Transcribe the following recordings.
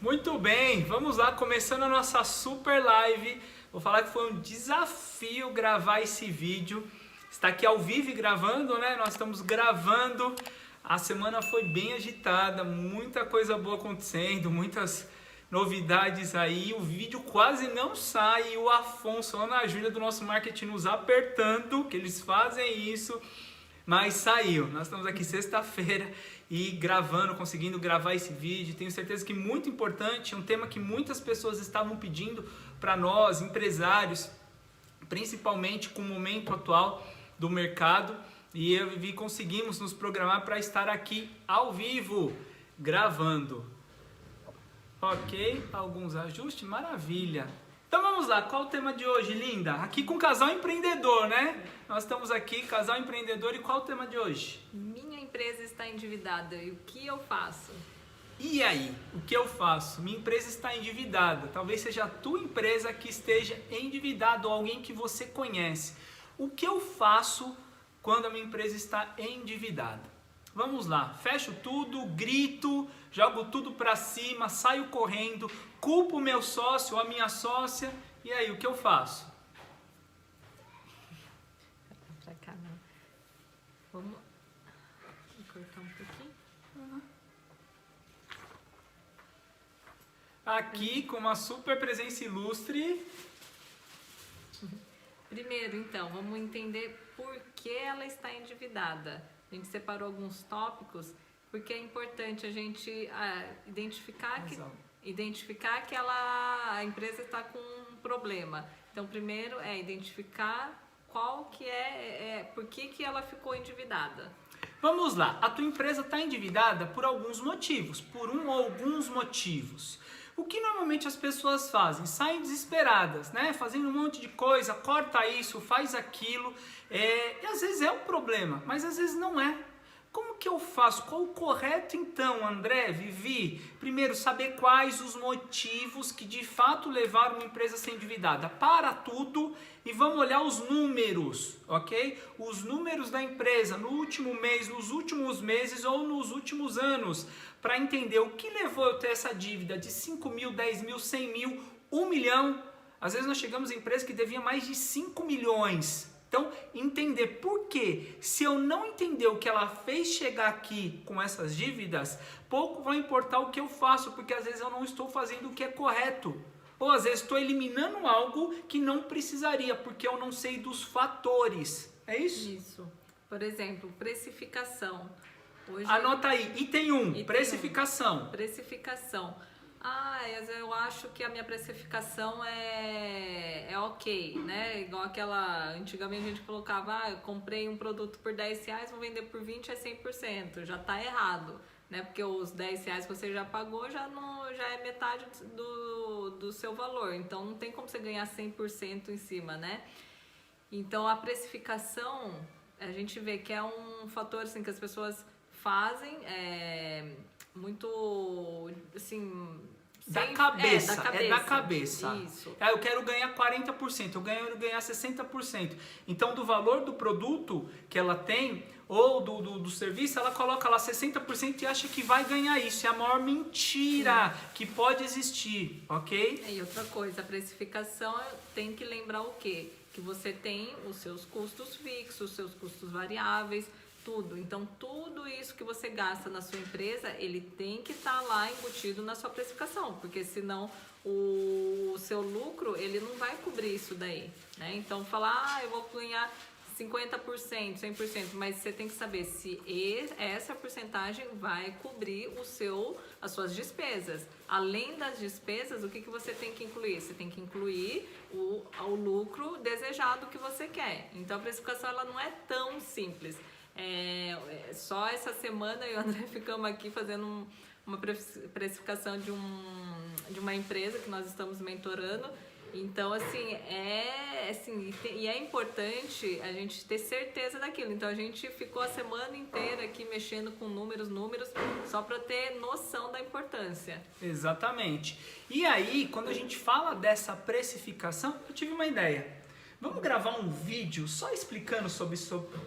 Muito bem, vamos lá, começando a nossa super live. Vou falar que foi um desafio gravar esse vídeo. Está aqui ao vivo e gravando, né? Nós estamos gravando. A semana foi bem agitada, muita coisa boa acontecendo, muitas novidades aí. O vídeo quase não sai e o Afonso, a Ana Júlia do nosso marketing nos apertando, que eles fazem isso. Mas saiu, nós estamos aqui sexta-feira e gravando, conseguindo gravar esse vídeo. Tenho certeza que muito importante, um tema que muitas pessoas estavam pedindo para nós, empresários, principalmente com o momento atual do mercado. E eu e conseguimos nos programar para estar aqui ao vivo, gravando. Ok, alguns ajustes, maravilha. Então vamos lá, qual o tema de hoje, linda? Aqui com Casal Empreendedor, né? Nós estamos aqui, Casal Empreendedor, e qual o tema de hoje? Minha empresa está endividada e o que eu faço? E aí, o que eu faço? Minha empresa está endividada. Talvez seja a tua empresa que esteja endividada ou alguém que você conhece. O que eu faço quando a minha empresa está endividada? Vamos lá, fecho tudo, grito, jogo tudo para cima, saio correndo, culpo o meu sócio ou a minha sócia, e aí o que eu faço? Pra cá, não. Vamos cortar um pouquinho. Aqui com uma super presença ilustre. Primeiro, então, vamos entender por que ela está endividada. A gente separou alguns tópicos, porque é importante a gente identificar que a empresa está com um problema. Então, primeiro é identificar por que ela ficou endividada. Vamos lá, a tua empresa está endividada por alguns motivos, por um ou alguns motivos. O que normalmente as pessoas fazem? Saem desesperadas, né? Fazendo um monte de coisa, corta isso, faz aquilo. E às vezes é um problema, mas às vezes não é. Como que eu faço? Qual o correto então, André, Vivi? Primeiro, saber quais os motivos que de fato levaram uma empresa a ser endividada. Para tudo e vamos olhar os números, ok? Os números da empresa no último mês, nos últimos meses ou nos últimos anos, para entender o que levou eu a ter essa dívida de 5 mil, 10 mil, 100 mil, 1 milhão. Às vezes nós chegamos em empresas que deviam mais de 5 milhões. Então, entender por quê. Se eu não entender o que ela fez chegar aqui com essas dívidas, pouco vai importar o que eu faço, porque às vezes eu não estou fazendo o que é correto. Ou às vezes estou eliminando algo que não precisaria, porque eu não sei dos fatores. É isso? Isso. Por exemplo, precificação. Hoje Anota aí, item 1, precificação. Precificação. Eu acho que a minha precificação é ok, né? Igual antigamente a gente colocava, eu comprei um produto por 10 reais, vou vender por 20, é 100%, já tá errado, né? Porque os 10 reais que você já pagou já é metade do seu valor, então não tem como você ganhar 100% em cima, né? Então a precificação, a gente vê que é um fator assim, que as pessoas fazem, muito, assim... Da cabeça. Isso. Eu quero ganhar 40%, eu quero ganhar 60%. Então, do valor do produto que ela tem, ou do serviço, ela coloca lá 60% e acha que vai ganhar isso. É a maior mentira que pode existir, ok? E outra coisa, a precificação tem que lembrar o quê? Que você tem os seus custos fixos, os seus custos variáveis, tudo. Então, tudo isso que você gasta na sua empresa, ele tem que estar lá embutido na sua precificação, porque senão o seu lucro, ele não vai cobrir isso daí, né? Então, falar, eu vou ganhar 50%, 100%, mas você tem que saber se essa porcentagem vai cobrir as suas despesas. Além das despesas, o que você tem que incluir? Você tem que incluir o lucro desejado que você quer. Então, a precificação, ela não é tão simples. Só essa semana eu e o André ficamos aqui fazendo uma precificação de uma empresa que nós estamos mentorando. Então, assim, e é importante a gente ter certeza daquilo. Então, a gente ficou a semana inteira aqui mexendo com números, só para ter noção da importância. Exatamente. E aí, quando a gente fala dessa precificação, eu tive uma ideia. Vamos gravar um vídeo só explicando sobre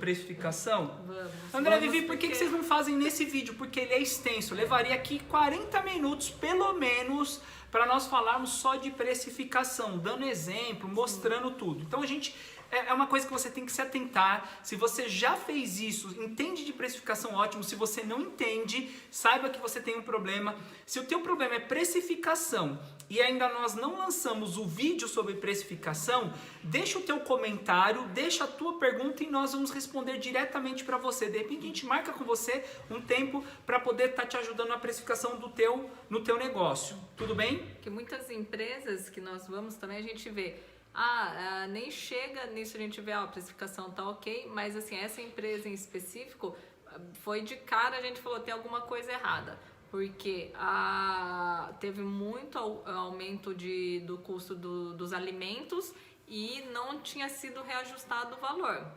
precificação? Vamos. André, Vamos, Vivi, por que vocês não fazem nesse vídeo? Porque ele é extenso. Levaria aqui 40 minutos, pelo menos, para nós falarmos só de precificação, dando exemplo, mostrando tudo. Então, a gente... É uma coisa que você tem que se atentar. Se você já fez isso, entende de precificação, ótimo. Se você não entende, saiba que você tem um problema. Se o teu problema é precificação e ainda nós não lançamos o vídeo sobre precificação, deixa o teu comentário, deixa a tua pergunta e nós vamos responder diretamente para você. De repente a gente marca com você um tempo para poder estar te ajudando na precificação no teu negócio. Tudo bem? Que muitas empresas que nós vamos também a gente vê. Nem chega nisso, a gente vê, a precificação tá ok, mas assim, essa empresa em específico, foi de cara, a gente falou, tem alguma coisa errada, porque teve muito aumento do custo dos alimentos e não tinha sido reajustado o valor.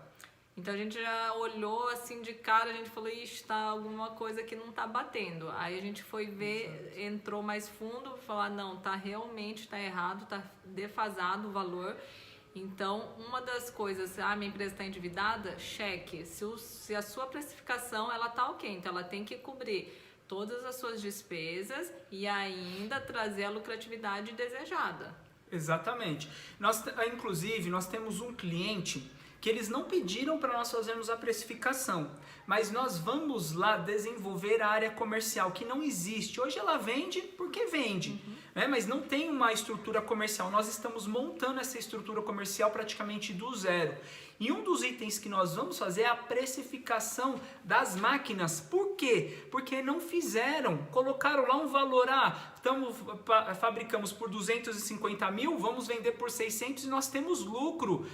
Então a gente já olhou assim de cara, a gente falou, ixi, tá alguma coisa que não tá batendo. Aí a gente foi ver, entrou mais fundo, falar, não, realmente tá errado, tá defasado o valor. Então, uma das coisas, minha empresa está endividada, cheque. Se a sua precificação, ela tá ok, então ela tem que cobrir todas as suas despesas e ainda trazer a lucratividade desejada. Exatamente. Inclusive, nós temos um cliente que eles não pediram para nós fazermos a precificação, mas nós vamos lá desenvolver a área comercial, que não existe. Hoje ela vende porque vende, né? Mas não tem uma estrutura comercial. Nós estamos montando essa estrutura comercial praticamente do zero. E um dos itens que nós vamos fazer é a precificação das máquinas. Por quê? Porque não fizeram, colocaram lá um valor, fabricamos por 250 mil, vamos vender por 600 e nós temos lucro.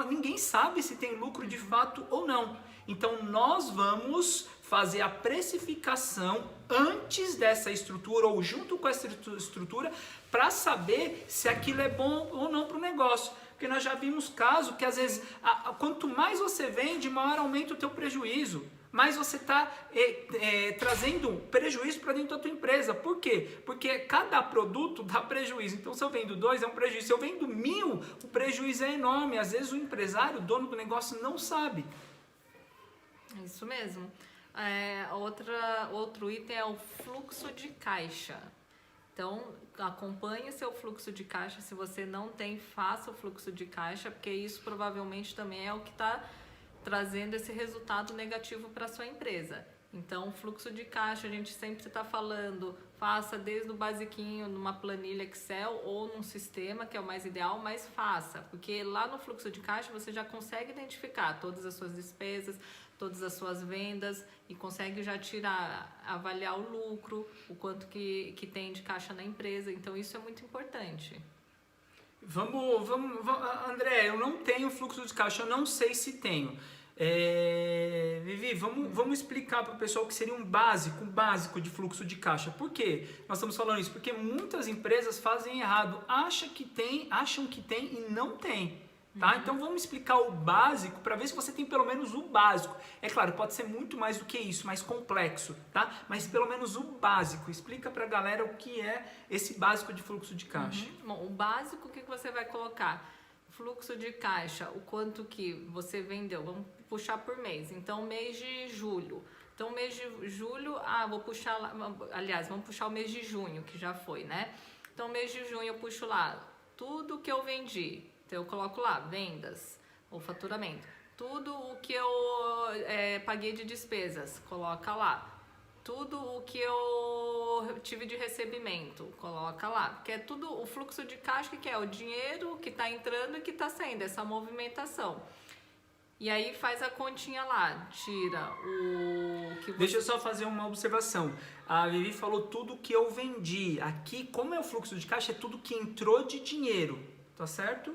Ninguém sabe se tem lucro de fato ou não. Então nós vamos fazer a precificação antes dessa estrutura ou junto com essa estrutura para saber se aquilo é bom ou não para o negócio. Porque nós já vimos casos que às vezes, quanto mais você vende, maior aumenta o teu prejuízo. Mais você está trazendo prejuízo para dentro da tua empresa. Por quê? Porque cada produto dá prejuízo. Então, se eu vendo 2, é um prejuízo. Se eu vendo 1000, o prejuízo é enorme. Às vezes o empresário, o dono do negócio, não sabe. Isso mesmo. Outro item é o fluxo de caixa. Então, acompanhe seu fluxo de caixa. Se você não tem, faça o fluxo de caixa, porque isso provavelmente também é o que está trazendo esse resultado negativo para sua empresa. Então, fluxo de caixa, a gente sempre está falando, faça desde o basiquinho, numa planilha Excel ou num sistema, que é o mais ideal, mas faça. Porque lá no fluxo de caixa você já consegue identificar todas as suas despesas, todas as suas vendas e consegue já avaliar o lucro, o quanto que tem de caixa na empresa. Então, isso é muito importante. Vamos, André, eu não tenho fluxo de caixa, eu não sei se tenho. Vivi, vamos explicar para o pessoal o que seria um básico de fluxo de caixa. Por quê? Nós estamos falando isso porque muitas empresas fazem errado, acham que tem e não tem. Tá? Então vamos explicar o básico para ver se você tem pelo menos o básico. É claro, pode ser muito mais do que isso, mais complexo, tá? Mas pelo menos o básico. Explica para a galera o que é esse básico de fluxo de caixa. Bom, o básico, o que você vai colocar? Fluxo de caixa, o quanto que você vendeu. Vamos puxar por mês. Então, mês de julho. Então, mês de julho, vou puxar lá. Aliás, vamos puxar o mês de junho, que já foi, né? Então, mês de junho eu puxo lá tudo que eu vendi. Então, eu coloco lá vendas ou faturamento. Tudo o que eu paguei de despesas, coloca lá. Tudo o que eu tive de recebimento, coloca lá. Porque é tudo o fluxo de caixa, que é o dinheiro que está entrando e que está saindo, essa movimentação. E aí faz a continha lá, tira o que você... Deixa eu só fazer uma observação. A Vivi falou tudo que eu vendi. Aqui, como é o fluxo de caixa, é tudo que entrou de dinheiro. Tá certo?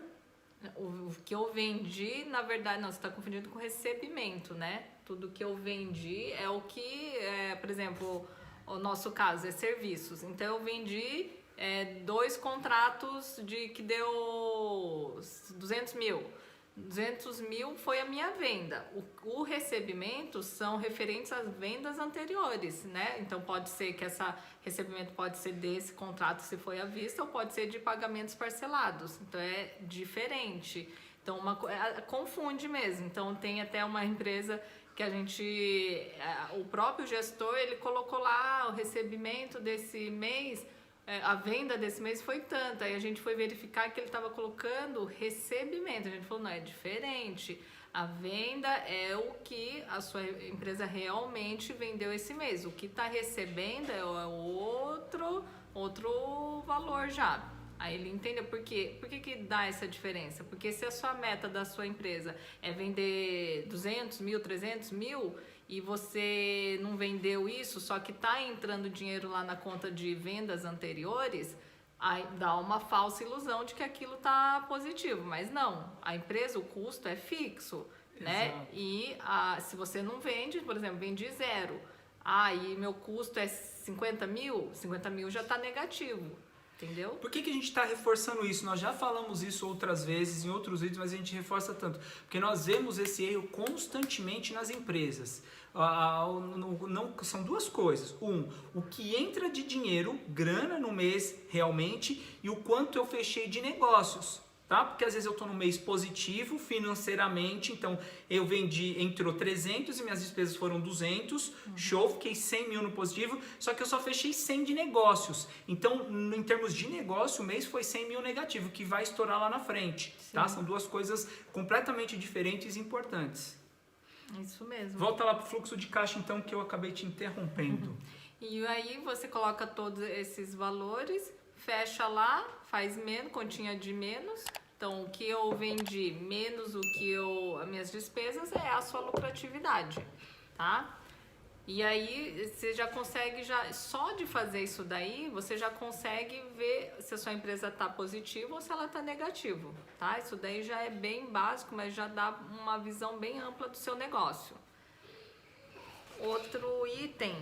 O que eu vendi, na verdade, não, você está confundindo com recebimento, né? Tudo que eu vendi é o que, por exemplo, o nosso caso é serviços. Então, eu vendi 2 contratos que deu 200 mil. 200 mil foi a minha venda. O recebimento são referentes às vendas anteriores, né? Então, pode ser que esse recebimento pode ser desse contrato se foi à vista ou pode ser de pagamentos parcelados. Então, é diferente. Então, confunde mesmo. Então, tem até uma empresa que o próprio gestor, ele colocou lá o recebimento desse mês, a venda desse mês foi tanta. Aí a gente foi verificar que ele estava colocando recebimento. A gente falou, não, é diferente. A venda é o que a sua empresa realmente vendeu esse mês. O que está recebendo é outro valor já. Aí ele entendeu por quê. Por que dá essa diferença? Porque se a sua meta da sua empresa é vender 200 mil, 300 mil e você não vendeu isso, só que está entrando dinheiro lá na conta de vendas anteriores, aí dá uma falsa ilusão de que aquilo está positivo. Mas não, a empresa, o custo é fixo, né? Exato. E se você não vende, por exemplo, vende zero, e meu custo é 50 mil já está negativo. Entendeu? Por que a gente está reforçando isso? Nós já falamos isso outras vezes, em outros vídeos, mas a gente reforça tanto. Porque nós vemos esse erro constantemente nas empresas. São duas coisas. O que entra de dinheiro, grana no mês realmente, e o quanto eu fechei de negócios. Tá? Porque às vezes eu estou no mês positivo financeiramente, então eu entrou 300 e minhas despesas foram 200, show, fiquei 100 mil no positivo, só que eu só fechei 100 de negócios. Então, em termos de negócio, o mês foi 100 mil negativo, que vai estourar lá na frente. Tá? São duas coisas completamente diferentes e importantes. Isso mesmo. Volta lá para o fluxo de caixa, então, que eu acabei te interrompendo. E aí você coloca todos esses valores, fecha lá, faz menos, continha de menos. Então, o que eu vendi menos as minhas despesas é a sua lucratividade, tá? E aí, você já consegue, só de fazer isso daí, você já consegue ver se a sua empresa está positiva ou se ela está negativa, tá? Isso daí já é bem básico, mas já dá uma visão bem ampla do seu negócio. Outro item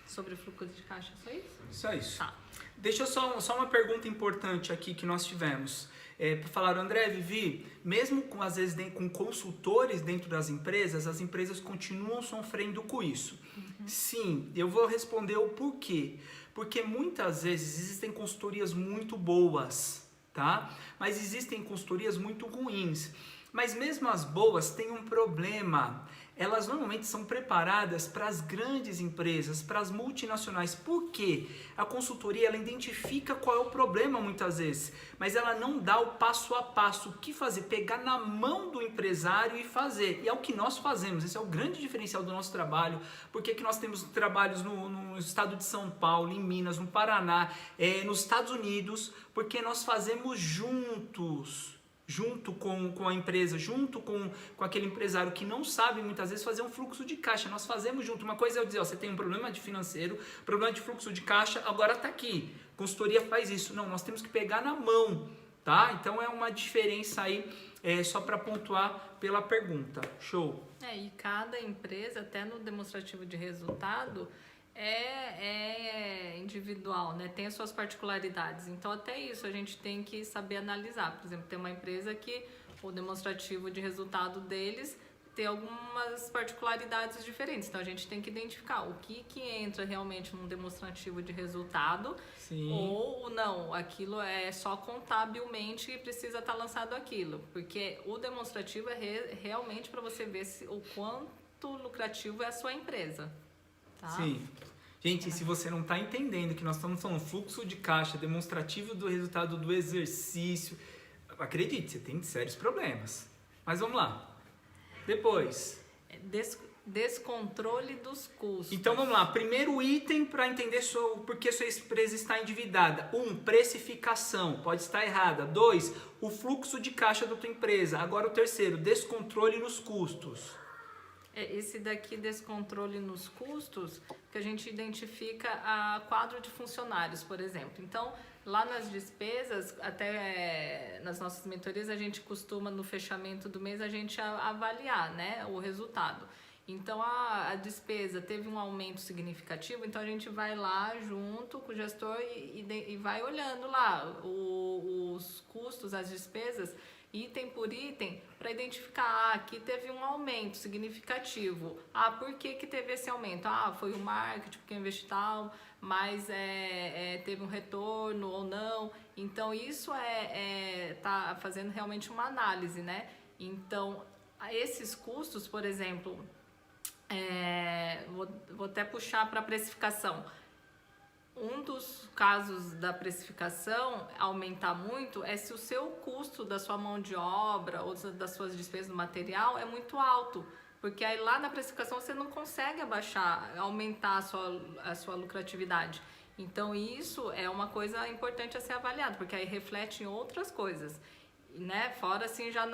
sobre o fluxo de caixa, só isso? Só isso. Tá. Deixa só uma pergunta importante aqui que nós tivemos. Para falar, André, Vivi, mesmo às vezes com consultores dentro das empresas, as empresas continuam sofrendo com isso. Sim, eu vou responder o porquê. Porque muitas vezes existem consultorias muito boas, tá? Mas existem consultorias muito ruins. Mas mesmo as boas têm um problema. Elas normalmente são preparadas para as grandes empresas, para as multinacionais. Por quê? A consultoria, ela identifica qual é o problema muitas vezes, mas ela não dá o passo a passo. O que fazer? Pegar na mão do empresário e fazer. E é o que nós fazemos. Esse é o grande diferencial do nosso trabalho. Porque que nós temos trabalhos no estado de São Paulo, em Minas, no Paraná, nos Estados Unidos, porque nós fazemos junto com a empresa, junto com aquele empresário que não sabe muitas vezes fazer um fluxo de caixa. Nós fazemos junto. Uma coisa é eu dizer, você tem um problema de financeiro, problema de fluxo de caixa, agora está aqui. Consultoria faz isso. Não, nós temos que pegar na mão, tá? Então é uma diferença aí, só para pontuar pela pergunta. Show. E cada empresa, até no demonstrativo de resultado, é individual, né? Tem as suas particularidades. Então, até isso a gente tem que saber analisar. Por exemplo, tem uma empresa que o demonstrativo de resultado deles tem algumas particularidades diferentes. Então, a gente tem que identificar o que entra realmente num demonstrativo de resultado. Sim. Ou não, aquilo é só contabilmente e precisa estar lançado aquilo. Porque o demonstrativo é realmente para você ver o quanto lucrativo é a sua empresa. Tá? Sim. Gente, se você não está entendendo que nós estamos falando fluxo de caixa, demonstrativo do resultado do exercício, acredite, você tem sérios problemas. Mas vamos lá. Depois. Descontrole dos custos. Então vamos lá. Primeiro item para entender por que sua empresa está endividada. 1, precificação, pode estar errada. 2, o fluxo de caixa da tua empresa. Agora o terceiro, descontrole nos custos. Esse daqui, descontrole nos custos, que a gente identifica a quadro de funcionários, por exemplo. Então, lá nas despesas, até nas nossas mentorias, a gente costuma, no fechamento do mês, a gente avaliar, né, o resultado. Então, a despesa teve um aumento significativo, então a gente vai lá junto com o gestor e vai olhando lá os custos, as despesas item por item, para identificar, aqui teve um aumento significativo. Por que teve esse aumento? Foi o marketing, porque investiu tal, mas teve um retorno ou não. Então, isso tá fazendo realmente uma análise, né? Então, esses custos, por exemplo, vou até puxar para a precificação. Um dos casos da precificação aumentar muito é se o seu custo da sua mão de obra ou das suas despesas do material é muito alto, porque aí lá na precificação você não consegue aumentar a sua lucratividade. Então isso é uma coisa importante a ser avaliada, porque aí reflete em outras coisas, né? Fora assim já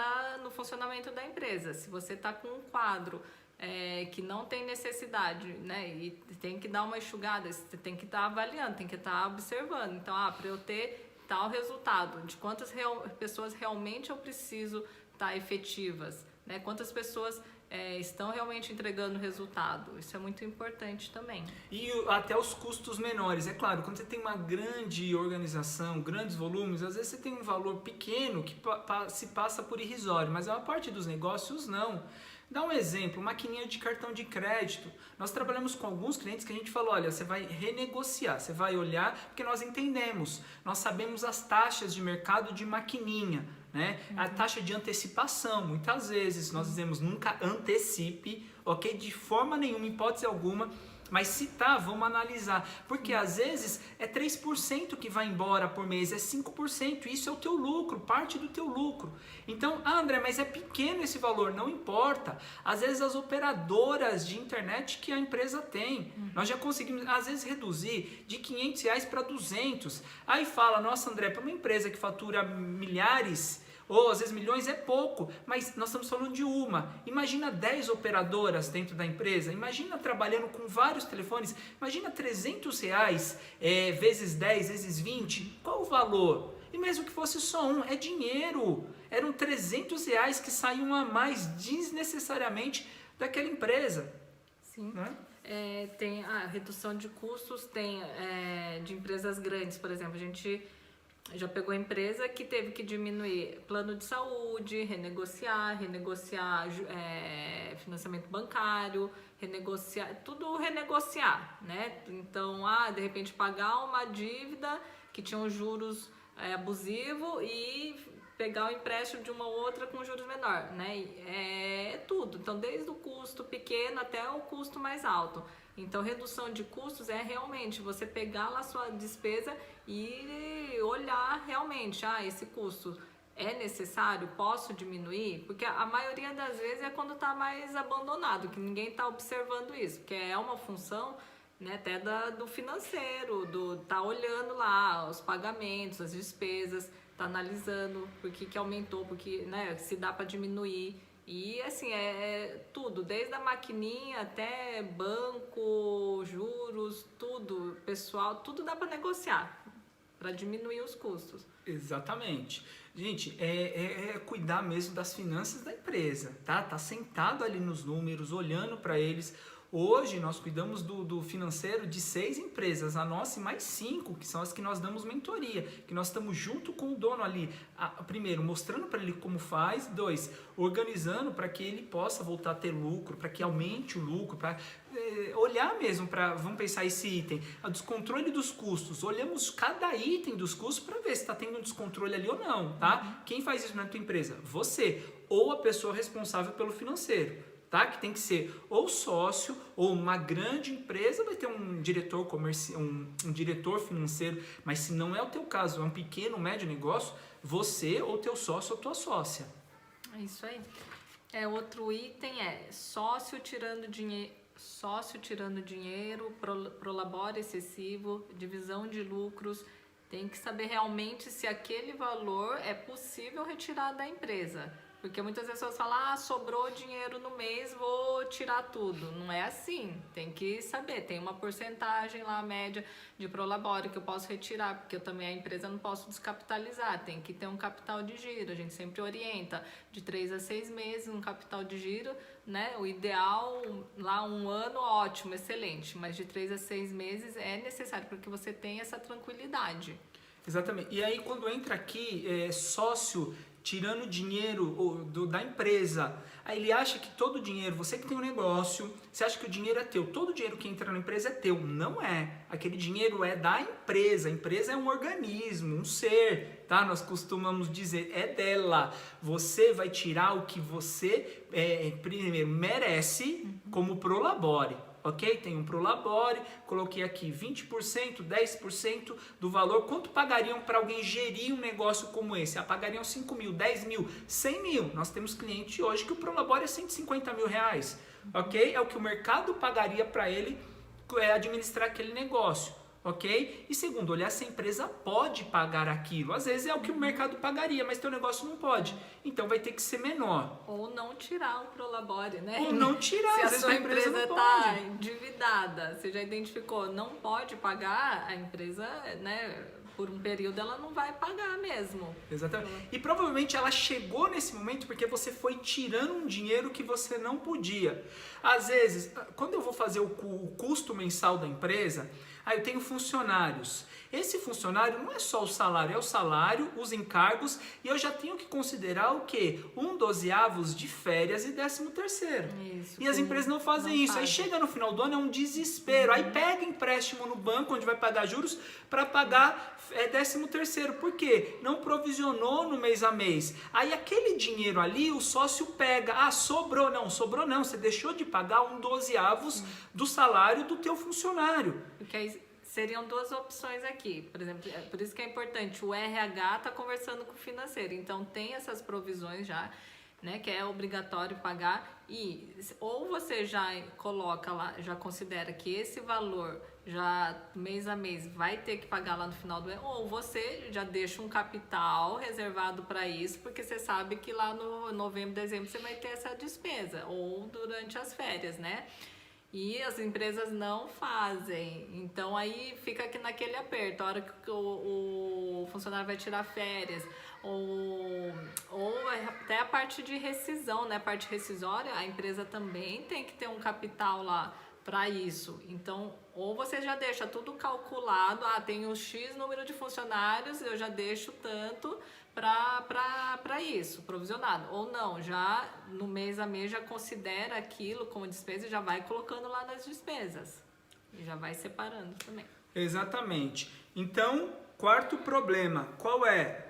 no funcionamento da empresa. Se você está com um quadro que não tem necessidade, né? E tem que dar uma enxugada, você tem que estar avaliando, tem que estar observando. Então, para eu ter tal resultado, de quantas pessoas realmente eu preciso estar efetivas, né? Quantas pessoas estão realmente entregando resultado. Isso é muito importante também. E até os custos menores. É claro, quando você tem uma grande organização, grandes volumes, às vezes você tem um valor pequeno que se passa por irrisório, mas a maior parte dos negócios não. Dá um exemplo, maquininha de cartão de crédito. Nós trabalhamos com alguns clientes que a gente falou, olha, você vai renegociar, você vai olhar, porque nós entendemos, nós sabemos as taxas de mercado de maquininha, né? A taxa de antecipação, muitas vezes nós dizemos nunca antecipe, ok? De forma nenhuma, hipótese alguma. Mas se tá, vamos analisar. Porque às vezes é 3% que vai embora por mês, é 5%. Isso é o teu lucro, parte do teu lucro. Então, André, mas é pequeno esse valor, não importa. Às vezes as operadoras de internet que a empresa tem, nós já conseguimos, às vezes, reduzir de R$500 para 200. Aí fala, nossa, André, para uma empresa que fatura milhares ou às vezes milhões é pouco, mas nós estamos falando de uma. Imagina 10 operadoras dentro da empresa, imagina trabalhando com vários telefones, imagina R$300 vezes 10, vezes 20, qual o valor? E mesmo que fosse só um, é dinheiro, eram R$300 que saíam a mais desnecessariamente daquela empresa. Sim. Né? Tem a redução de custos, tem de empresas grandes, por exemplo, a gente já pegou empresa que teve que diminuir plano de saúde, renegociar financiamento bancário, tudo renegociar, né? Então, de repente pagar uma dívida que tinha um juros abusivo e pegar o empréstimo de uma outra com juros menor, né? Tudo. Então, desde o custo pequeno até o custo mais alto. Então, redução de custos é realmente você pegar lá a sua despesa e olhar realmente, esse custo é necessário, posso diminuir? Porque a maioria das vezes é quando está mais abandonado, que ninguém está observando isso, porque é uma função, né, até do financeiro, tá olhando lá os pagamentos, as despesas, tá analisando por que aumentou, porque, né, se dá para diminuir. E assim, tudo, desde a maquininha até banco, juros, tudo, pessoal, tudo dá para negociar, para diminuir os custos. Exatamente. Gente, cuidar mesmo das finanças da empresa, tá? Tá sentado ali nos números, olhando para eles. Hoje nós cuidamos do financeiro de 6 empresas, a nossa e mais 5, que são as que nós damos mentoria, que nós estamos junto com o dono ali, primeiro, mostrando para ele como faz, 2, organizando para que ele possa voltar a ter lucro, para que aumente o lucro, para olhar mesmo para, vamos pensar esse item, o descontrole dos custos, olhamos cada item dos custos para ver se está tendo um descontrole ali ou não, tá? Quem faz isso na tua empresa? Você, ou a pessoa responsável pelo financeiro. Tá? Que tem que ser ou sócio ou uma grande empresa vai ter um diretor comercial, um diretor financeiro, mas se não é o teu caso, é um pequeno, médio negócio, você ou teu sócio ou tua sócia. É isso aí. Outro item sócio tirando dinheiro, prolabore excessivo, divisão de lucros. Tem que saber realmente se aquele valor é possível retirar da empresa. Porque muitas pessoas falam, sobrou dinheiro no mês, vou tirar tudo. Não é assim, tem que saber, tem uma porcentagem lá, média de prolabore que eu posso retirar, porque eu também, a empresa não posso descapitalizar, tem que ter um capital de giro, a gente sempre orienta de 3 a 6 meses um capital de giro, né? O ideal, lá 1 ano, ótimo, excelente, mas de 3 a 6 meses é necessário para que você tenha essa tranquilidade. Exatamente, e aí quando entra aqui, sócio tirando dinheiro da empresa. Aí ele acha que todo o dinheiro, você que tem um negócio, você acha que o dinheiro é teu, todo o dinheiro que entra na empresa é teu. Não é. Aquele dinheiro é da empresa. A empresa é um organismo, um ser, tá? Nós costumamos dizer, é dela. Você vai tirar o que você primeiro merece como prolabore. Ok? Tem um prolabore, coloquei aqui 20%, 10% do valor. Quanto pagariam para alguém gerir um negócio como esse? Pagariam 5 mil, 10 mil, 100 mil. Nós temos cliente hoje que o prolabore é 150 mil reais. Ok? É o que o mercado pagaria para ele administrar aquele negócio. Ok? E segundo, olhar se a empresa pode pagar aquilo. Às vezes é o que o mercado pagaria, mas teu negócio não pode. Então vai ter que ser menor. Ou não tirar o prolabore, né? Ou não tirar. Se Às a vezes sua a empresa empresa não está pode. endividada, você já identificou, não pode pagar, a empresa, né, por um período ela não vai pagar mesmo. Exatamente. E provavelmente ela chegou nesse momento porque você foi tirando um dinheiro que você não podia. Às vezes, quando eu vou fazer o custo mensal da empresa, aí eu tenho funcionários. Esse funcionário não é só o salário, é o salário, os encargos, e eu já tenho que considerar o quê? 1/12 de férias e 13º. Isso, E as empresas não fazem isso. Aí chega no final do ano, é um desespero. Aí pega empréstimo no banco, onde vai pagar juros, para pagar 13º. Por quê? Não provisionou no mês a mês. Aí aquele dinheiro ali, o sócio pega. Sobrou. Não, sobrou não. Você deixou de pagar 1/12 do salário do teu funcionário. Porque aí seriam duas opções aqui. Por exemplo, por isso que é importante, o RH está conversando com o financeiro. Então tem essas provisões já, né, que é obrigatório pagar, e ou você já coloca lá, já considera que esse valor já mês a mês vai ter que pagar lá no final do ano, ou você já deixa um capital reservado para isso, porque você sabe que lá no novembro, dezembro você vai ter essa despesa, ou durante as férias, né? E as empresas não fazem. Então aí fica aqui naquele aperto. A hora que o funcionário vai tirar férias, ou até a parte de rescisão, né? A parte rescisória, a empresa também tem que ter um capital lá para isso. Então, ou você já deixa tudo calculado, tem um X número de funcionários, eu já deixo tanto para isso, provisionado. Ou não, já no mês a mês já considera aquilo como despesa e já vai colocando lá nas despesas. E já vai separando também. Exatamente. Então, quarto problema, qual é?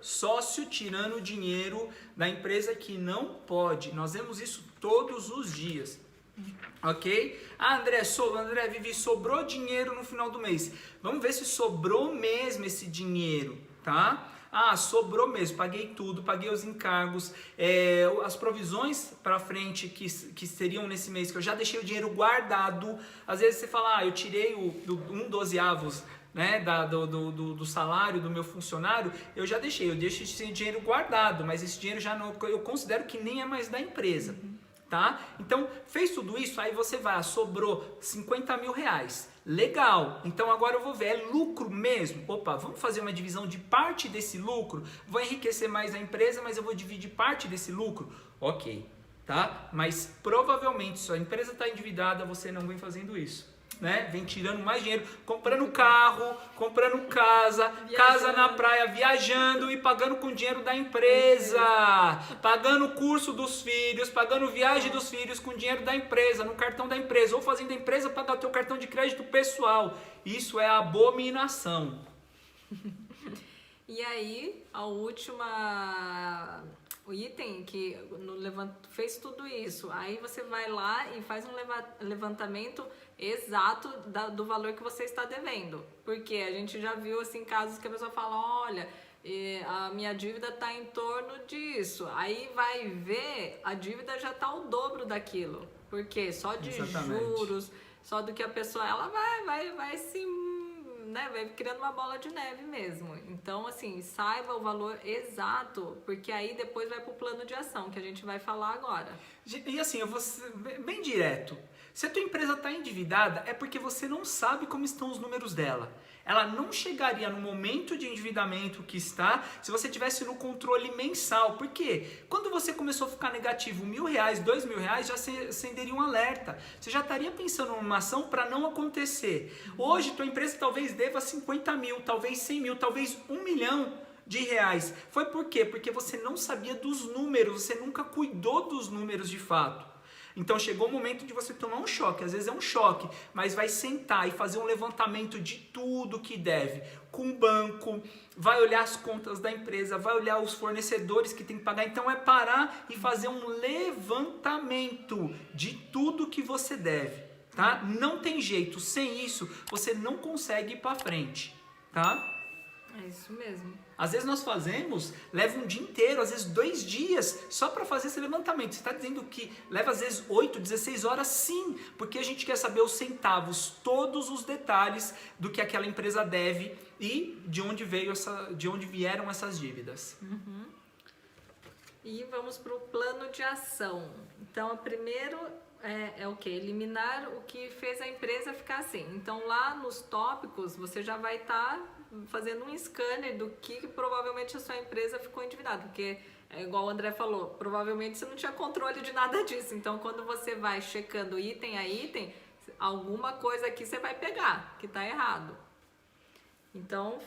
Sócio tirando dinheiro da empresa que não pode. Nós vemos isso todos os dias. Ok? André, Vivi, sobrou dinheiro no final do mês. Vamos ver se sobrou mesmo esse dinheiro, tá? Sobrou mesmo, paguei tudo, paguei os encargos, as provisões para frente que seriam nesse mês, que eu já deixei o dinheiro guardado. Às vezes você fala, eu tirei o 1/12, né, do salário do meu funcionário, eu deixo esse dinheiro guardado, mas esse dinheiro já não, eu considero que nem é mais da empresa. Tá? Então, fez tudo isso, aí você vai, sobrou 50 mil reais. Legal, então agora eu vou ver, é lucro mesmo? Opa, vamos fazer uma divisão de parte desse lucro? Vou enriquecer mais a empresa, mas eu vou dividir parte desse lucro? Ok, tá? Mas provavelmente, se a empresa está endividada, você não vem fazendo isso. Né? Vem tirando mais dinheiro, comprando carro, comprando casa na praia, viajando e pagando com dinheiro da empresa, pagando o curso dos filhos, pagando viagem dos filhos com dinheiro da empresa, no cartão da empresa, ou fazendo a empresa pagar o teu cartão de crédito pessoal. Isso é abominação. E aí, o item que fez tudo isso, aí você vai lá e faz um levantamento exato do valor que você está devendo, porque a gente já viu assim casos que a pessoa fala, olha, a minha dívida está em torno disso, aí vai ver, a dívida já está o dobro daquilo, porque só de juros, só do que a pessoa, ela vai se, né, vai criando uma bola de neve mesmo. Então, assim, saiba o valor exato, porque aí depois vai pro plano de ação, que a gente vai falar agora. E assim, eu vou ser bem direto. Se a tua empresa está endividada, é porque você não sabe como estão os números dela. Ela não chegaria no momento de endividamento que está se você tivesse no controle mensal. Por quê? Quando você começou a ficar negativo R$1.000, R$2.000, já acenderia um alerta. Você já estaria pensando numa ação para não acontecer. Hoje, tua empresa talvez deva 50 mil, talvez 100 mil, talvez 1 milhão. de reais. Foi por quê? Porque você não sabia dos números, você nunca cuidou dos números de fato. Então chegou o momento de você tomar um choque, às vezes é um choque, mas vai sentar e fazer um levantamento de tudo que deve, com o banco, vai olhar as contas da empresa, vai olhar os fornecedores que tem que pagar, então é parar e fazer um levantamento de tudo que você deve, tá? Não tem jeito, sem isso você não consegue ir para frente, tá? É isso mesmo. Às vezes nós fazemos, leva um dia inteiro, às vezes 2 dias, só para fazer esse levantamento. Você está dizendo que leva às vezes 8, 16 horas? Sim, porque a gente quer saber os centavos, todos os detalhes do que aquela empresa deve e de onde vieram essas dívidas. Uhum. E vamos para o plano de ação. Então, primeiro é o que? Eliminar o que fez a empresa ficar assim. Então, lá nos tópicos, você já vai estar fazendo um scanner do que provavelmente a sua empresa ficou endividada. Porque, igual o André falou, provavelmente você não tinha controle de nada disso. Então, quando você vai checando item a item, alguma coisa aqui você vai pegar que está errado. Então,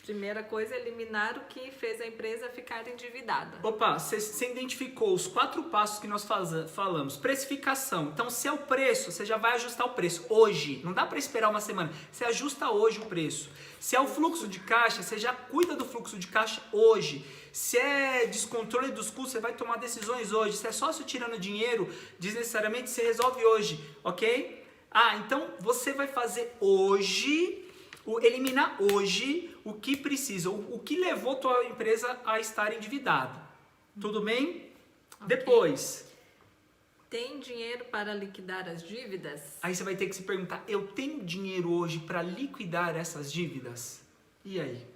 primeira coisa, eliminar o que fez a empresa ficar endividada. Opa, você identificou os 4 passos que nós falamos. Precificação. Então, se é o preço, você já vai ajustar o preço hoje. Não dá para esperar uma semana. Você ajusta hoje o preço. Se é o fluxo de caixa, você já cuida do fluxo de caixa hoje. Se é descontrole dos custos, você vai tomar decisões hoje. Se é sócio tirando dinheiro, desnecessariamente, você resolve hoje, ok? Então você vai fazer hoje, eliminar hoje o que precisa, o que levou tua empresa a estar endividada. Tudo bem? Okay. Depois. Tem dinheiro para liquidar as dívidas? Aí você vai ter que se perguntar, eu tenho dinheiro hoje para liquidar essas dívidas? E aí?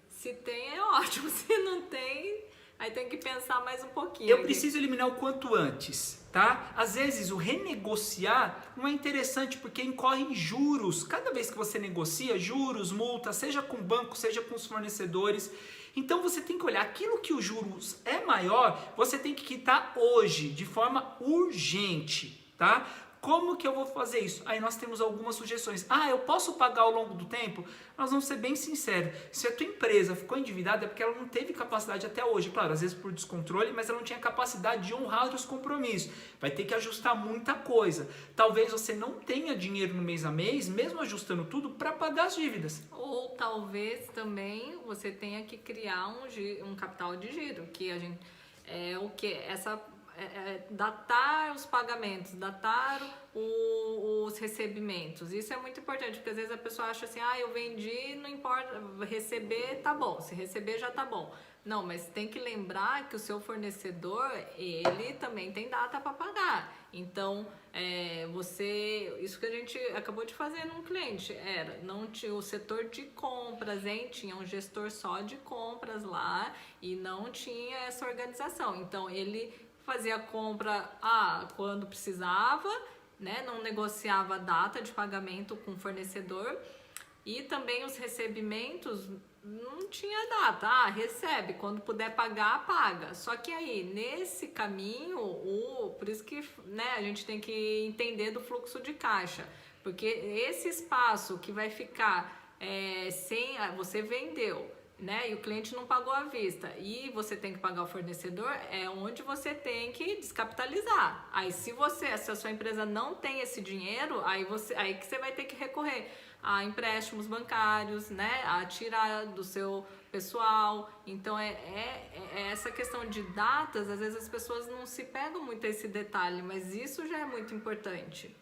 Se tem é ótimo, se não tem, aí tem que pensar mais um pouquinho. Eu preciso eliminar o quanto antes, tá? Às vezes o renegociar não é interessante porque incorre em juros. Cada vez que você negocia, juros, multa, seja com o banco, seja com os fornecedores. Então você tem que olhar aquilo que os juros é maior, você tem que quitar hoje, de forma urgente, tá? Como que eu vou fazer isso? Aí nós temos algumas sugestões. Eu posso pagar ao longo do tempo? Nós vamos ser bem sinceros. Se a tua empresa ficou endividada é porque ela não teve capacidade até hoje. Claro, às vezes por descontrole, mas ela não tinha capacidade de honrar os compromissos. Vai ter que ajustar muita coisa. Talvez você não tenha dinheiro no mês a mês, mesmo ajustando tudo, para pagar as dívidas. Ou talvez também você tenha que criar um capital de giro, que a gente datar os pagamentos, datar os recebimentos. Isso é muito importante, porque às vezes a pessoa acha assim, eu vendi, não importa, receber tá bom, se receber já tá bom. Não, mas tem que lembrar que o seu fornecedor, ele também tem data para pagar. Então, isso que a gente acabou de fazer num cliente, não tinha o setor de compras, tinha um gestor só de compras lá e não tinha essa organização. Então, ele fazia a compra quando precisava, né? Não negociava a data de pagamento com o fornecedor e também os recebimentos não tinha data. Recebe, quando puder pagar, paga. Só que aí, nesse caminho, por isso que, né, a gente tem que entender do fluxo de caixa, porque esse espaço que vai ficar sem, você vendeu, né? E o cliente não pagou à vista e você tem que pagar o fornecedor, é onde você tem que descapitalizar. Aí se a sua empresa não tem esse dinheiro, aí que você vai ter que recorrer a empréstimos bancários, né? A tirar do seu pessoal. Então essa questão de datas, às vezes as pessoas não se pegam muito a esse detalhe, mas isso já é muito importante.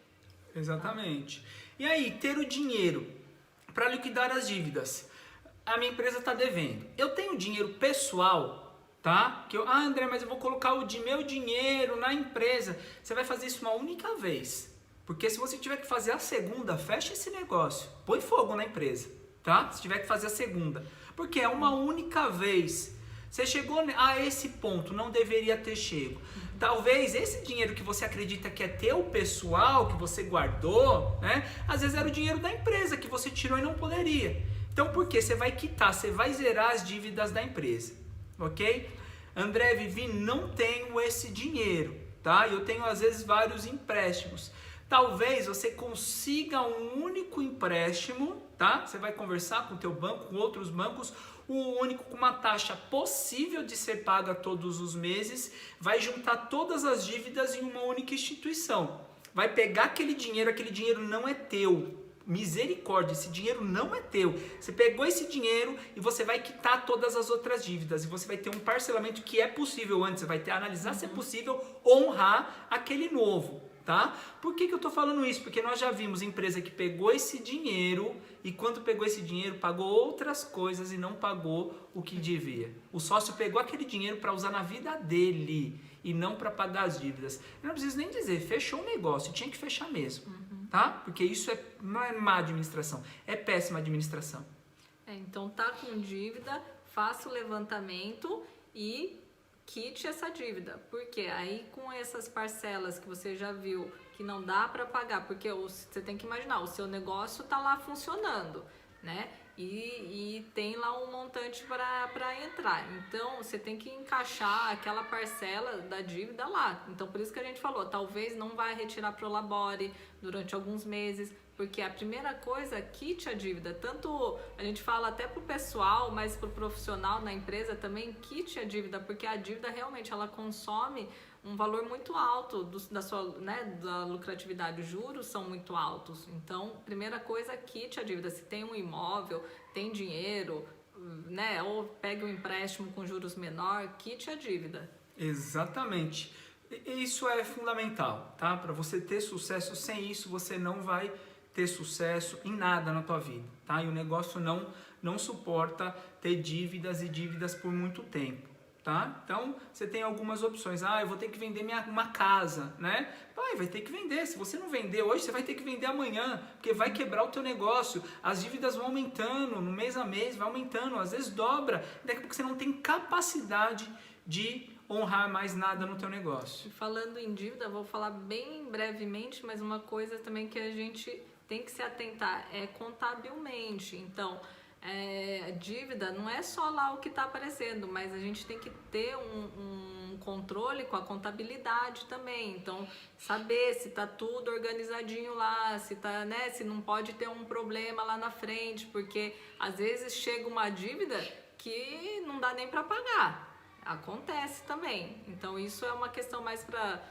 Exatamente. E aí, ter o dinheiro para liquidar as dívidas. A minha empresa está devendo. Eu tenho dinheiro pessoal, tá? André, mas eu vou colocar meu dinheiro na empresa. Você vai fazer isso uma única vez. Porque se você tiver que fazer a segunda, fecha esse negócio. Põe fogo na empresa, tá? Se tiver que fazer a segunda. Porque é uma única vez. Você chegou a esse ponto, não deveria ter chego. Talvez esse dinheiro que você acredita que é teu pessoal, que você guardou, né? Às vezes era o dinheiro da empresa que você tirou e não poderia. Então, por quê? Você vai quitar, você vai zerar as dívidas da empresa, ok? André, Vivi, não tenho esse dinheiro, tá? Eu tenho, às vezes, vários empréstimos. Talvez você consiga um único empréstimo, tá? Você vai conversar com o teu banco, com outros bancos, o único com uma taxa possível de ser paga todos os meses, vai juntar todas as dívidas em uma única instituição. Vai pegar aquele dinheiro não é teu. Misericórdia, esse dinheiro não é teu. Você pegou esse dinheiro e você vai quitar todas as outras dívidas e você vai ter um parcelamento que é possível antes, você vai ter analisar se é possível honrar aquele novo, tá? Por que eu tô falando isso? Porque nós já vimos empresa que pegou esse dinheiro e quando pegou esse dinheiro pagou outras coisas e não pagou o que devia. O sócio pegou aquele dinheiro para usar na vida dele e não para pagar as dívidas. Eu não preciso nem dizer, fechou o negócio, tinha que fechar mesmo. Tá? Porque isso não é má administração, é péssima administração. Então tá com dívida, faça o levantamento e quite essa dívida. Porque aí com essas parcelas que você já viu que não dá para pagar, porque você tem que imaginar, o seu negócio tá lá funcionando, né? E tem lá um montante para entrar. Então, você tem que encaixar aquela parcela da dívida lá. Então, por isso que a gente falou, talvez não vai retirar pro Labore durante alguns meses, porque a primeira coisa, quite a dívida. Tanto a gente fala até pro pessoal, mas pro profissional na empresa também, quite a dívida, porque a dívida realmente ela consome um valor muito alto da sua, né, da lucratividade. Os juros são muito altos. Então, primeira coisa, quite a dívida. Se tem um imóvel, tem dinheiro, né, ou pegue um empréstimo com juros menor, quite a dívida. Exatamente. Isso é fundamental, tá? Para você ter sucesso, sem isso você não vai ter sucesso em nada na tua vida, tá? E o negócio não suporta ter dívidas e dívidas por muito tempo. Tá? Então, você tem algumas opções. Eu vou ter que vender uma casa, né? Vai ter que vender. Se você não vender hoje, você vai ter que vender amanhã, porque vai quebrar o teu negócio. As dívidas vão aumentando, no mês a mês vai aumentando, às vezes dobra. Daqui a pouco você não tem capacidade de honrar mais nada no teu negócio. Falando em dívida, vou falar bem brevemente, mas uma coisa também que a gente tem que se atentar é contabilmente. Então, dívida não é só lá o que está aparecendo, mas a gente tem que ter um controle com a contabilidade também. Então, saber se está tudo organizadinho lá, se tá, né, se não pode ter um problema lá na frente, porque às vezes chega uma dívida que não dá nem para pagar. Acontece também. Então, isso é uma questão mais para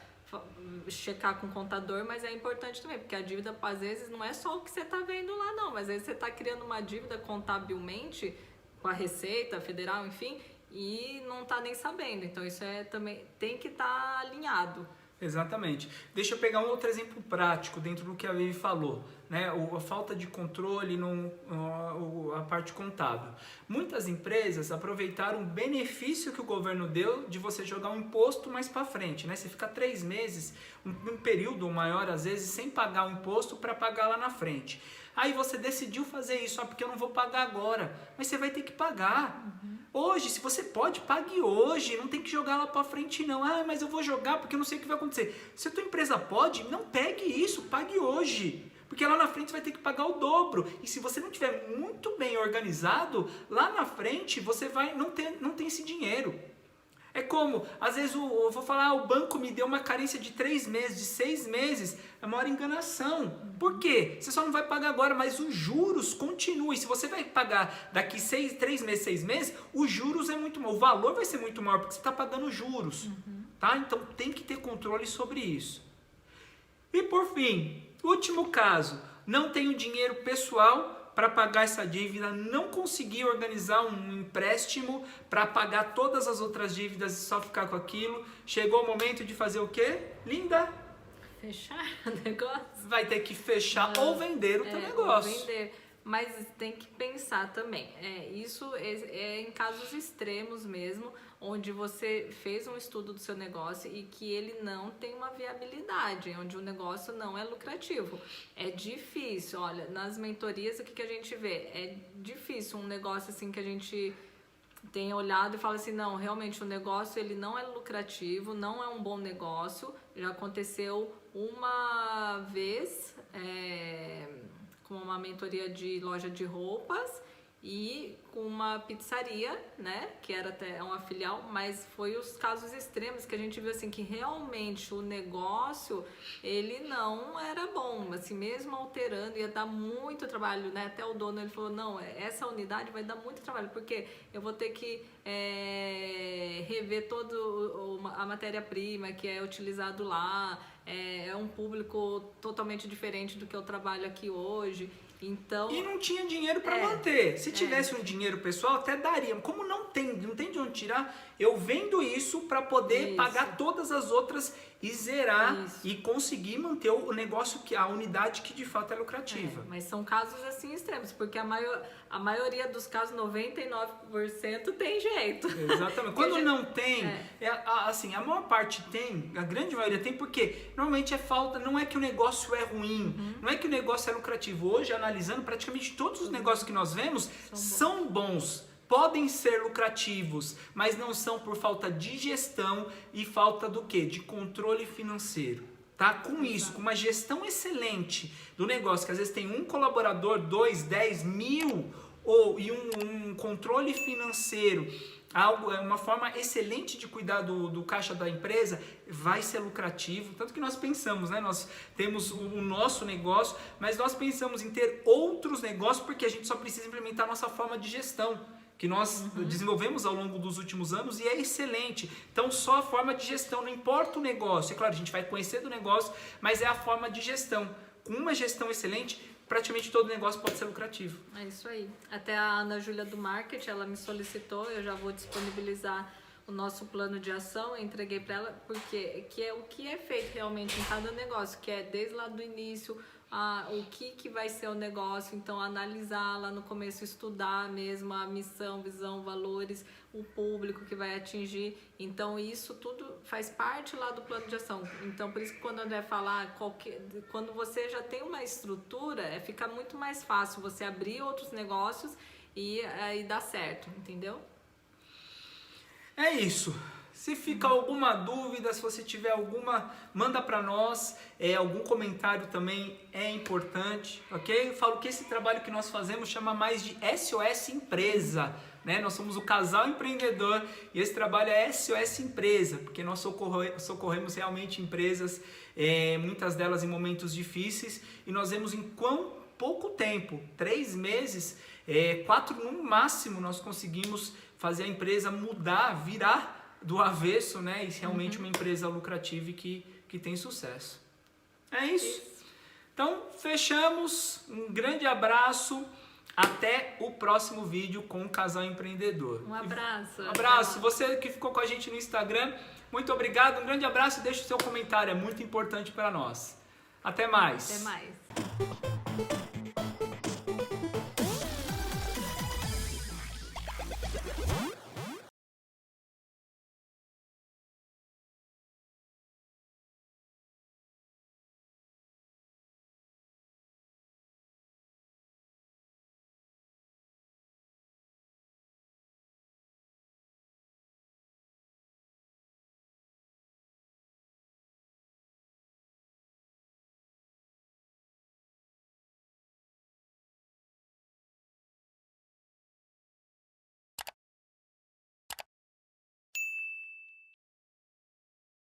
checar com o contador, mas é importante também, porque a dívida às vezes não é só o que você está vendo lá não, mas às vezes você está criando uma dívida contabilmente com a Receita Federal, enfim, e não está nem sabendo. Então isso também tem que estar alinhado. Exatamente. Deixa eu pegar um outro exemplo prático dentro do que a Vivi falou, né? A falta de controle, a parte contábil. Muitas empresas aproveitaram o benefício que o governo deu de você jogar um imposto mais para frente, né? Você fica 3 meses, um período maior às vezes, sem pagar o imposto para pagar lá na frente. Aí você decidiu fazer isso, porque eu não vou pagar agora, mas você vai ter que pagar. Hoje, se você pode, pague hoje, não tem que jogar lá para frente não. Mas eu vou jogar porque eu não sei o que vai acontecer. Se a tua empresa pode, não pegue isso, pague hoje. Porque lá na frente você vai ter que pagar o dobro. E se você não tiver muito bem organizado, lá na frente você vai não tem esse dinheiro. É como, às vezes eu vou falar, o banco me deu uma carência de 3 meses, de 6 meses, é a maior enganação. Por quê? Você só não vai pagar agora, mas os juros continuam. E se você vai pagar daqui 3 meses, 6 meses, os juros é muito maior, o valor vai ser muito maior, porque você está pagando juros. Tá? Então tem que ter controle sobre isso. E por fim, último caso, não tenho dinheiro pessoal para pagar essa dívida, não consegui organizar um empréstimo para pagar todas as outras dívidas e só ficar com aquilo. Chegou o momento de fazer o quê? Linda? Fechar o negócio? Vai ter que fechar ou vender o teu negócio. Ou vender. Mas tem que pensar também. Isso é em casos extremos mesmo, onde você fez um estudo do seu negócio e que ele não tem uma viabilidade, onde o negócio não é lucrativo. É difícil, olha, nas mentorias o que a gente vê? É difícil um negócio assim que a gente tem olhado e fala assim, não, realmente o negócio ele não é lucrativo, não é um bom negócio. Já aconteceu uma vez com uma mentoria de loja de roupas e com uma pizzaria, né, que era até uma filial, mas foi os casos extremos que a gente viu assim que realmente o negócio ele não era bom, assim, mesmo alterando ia dar muito trabalho, né? Até o dono ele falou, não, essa unidade vai dar muito trabalho, porque eu vou ter que rever toda a matéria-prima que é utilizado lá, é um público totalmente diferente do que eu trabalho aqui hoje. Então, e não tinha dinheiro para manter. Se tivesse um dinheiro pessoal, até daria. Como não tem de onde tirar, eu vendo isso para poder pagar todas as outras e zerar e conseguir manter o negócio, a unidade que de fato é lucrativa. Mas são casos assim extremos, porque a maioria dos casos, 99% tem jeito. Exatamente. Quando não tem, assim, a maior parte tem, a grande maioria tem, porque normalmente é falta, não é que o negócio é ruim, não é que o negócio é lucrativo. Hoje, analisando, praticamente todos os negócios que nós vemos são bons. Podem ser lucrativos, mas não são por falta de gestão e falta do quê? De controle financeiro. Tá? Com isso, com uma gestão excelente do negócio, que às vezes tem um colaborador, 2, 10 mil, e um controle financeiro, uma forma excelente de cuidar do caixa da empresa, vai ser lucrativo. Tanto que nós pensamos, né? Nós temos o nosso negócio, mas nós pensamos em ter outros negócios, porque a gente só precisa implementar a nossa forma de gestão, que nós desenvolvemos ao longo dos últimos anos e é excelente. Então, só a forma de gestão, não importa o negócio. É claro, a gente vai conhecer do negócio, mas é a forma de gestão. Com uma gestão excelente, praticamente todo negócio pode ser lucrativo. É isso aí. Até a Ana Júlia do Marketing, ela me solicitou, eu já vou disponibilizar o nosso plano de ação, eu entreguei para ela, porque que é o que é feito realmente em cada negócio, que é desde lá do início, o que vai ser o negócio, então analisar lá no começo, estudar mesmo a missão, visão, valores, o público que vai atingir, então isso tudo faz parte lá do plano de ação. Então por isso que quando o André falar, quando você já tem uma estrutura, fica muito mais fácil você abrir outros negócios e dar certo, entendeu? É isso. Se fica alguma dúvida, se você tiver alguma, manda para nós. Algum comentário também é importante, ok? Eu falo que esse trabalho que nós fazemos chama mais de SOS Empresa, né? Nós somos o casal empreendedor e esse trabalho é SOS Empresa, porque nós socorremos realmente empresas, muitas delas em momentos difíceis, e nós vemos em quão pouco tempo, 3 meses, 4 no máximo, nós conseguimos fazer a empresa mudar, virar do avesso, né? E realmente uma empresa lucrativa e que tem sucesso. É isso. Então, fechamos. Um grande abraço. Até o próximo vídeo com o Casal Empreendedor. Um abraço. Um abraço. Você que ficou com a gente no Instagram, muito obrigado. Um grande abraço e deixe o seu comentário. É muito importante para nós. Até mais. Até mais.